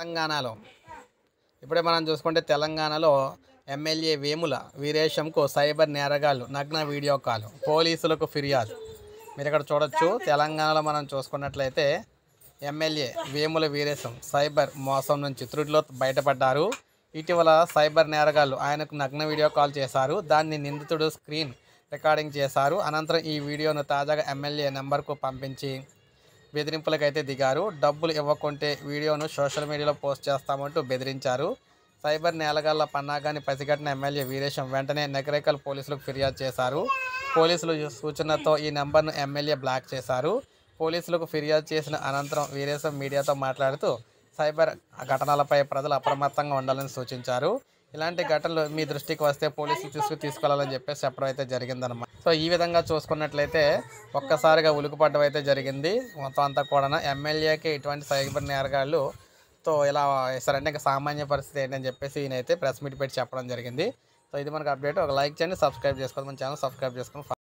తెలంగాణలో ఇప్పుడే మనం చూసుకుంటే తెలంగాణలో ఎమ్మెల్యే వేముల వీరేశంకు సైబర్ నేరగాళ్లు నగ్న వీడియో కాల్, పోలీసులకు ఫిర్యాదు. మీరు ఇక్కడ చూడొచ్చు, తెలంగాణలో మనం చూసుకున్నట్లయితే ఎమ్మెల్యే వేముల వీరేశం సైబర్ మోసం నుంచి త్రుటిలో బయటపడ్డారు. ఇటీవల సైబర్ నేరగాళ్లు ఆయనకు నగ్న వీడియో కాల్ చేశారు. దాన్ని నిందితుడు స్క్రీన్ రికార్డింగ్ చేశారు. అనంతరం ఈ వీడియోను తాజాగా ఎమ్మెల్యే నెంబర్కు పంపించి బెదిరింపులకైతే దిగారు. డబ్బులు ఇవ్వకుంటే వీడియోను సోషల్ మీడియాలో పోస్ట్ చేస్తామంటూ బెదిరించారు. సైబర్ నేరగాళ్ల పన్నాగాన్ని పసిగట్టిన ఎమ్మెల్యే వీరేశం వెంటనే నకరేకల్ పోలీసులకు ఫిర్యాదు చేశారు. పోలీసుల సూచనతో ఈ నెంబర్ను ఎమ్మెల్యే బ్లాక్ చేశారు. పోలీసులకు ఫిర్యాదు చేసిన అనంతరం వీరేశం మీడియాతో మాట్లాడుతూ సైబర్ ఘటనలపై ప్రజలు అప్రమత్తంగా ఉండాలని సూచించారు. ఇలాంటి ఘటనలు మీ దృష్టికి వస్తే పోలీసులు తీసుకెళ్లాలని చెప్పేసి చెప్పడం అయితే జరిగిందన్నమాట. సో ఈ విధంగా చూసుకున్నట్లయితే ఒక్కసారిగా ఉలుకుపడ్డం అయితే జరిగింది. మొత్తం అంతా కూడా ఎమ్మెల్యేకి ఇటువంటి సైబర్ నేరగాళ్ళు తో ఇలా వేస్తారంటే ఇంకా సామాన్య పరిస్థితి ఏంటని చెప్పేసి ఈయనైతే ప్రెస్ మీట్ పెట్టి చెప్పడం జరిగింది. సో ఇది మనకు అప్డేట్. ఒక లైక్ చేయండి, సబ్స్క్రైబ్ చేసుకోండి, మన ఛానల్ సబ్స్క్రైబ్ చేసుకోండి.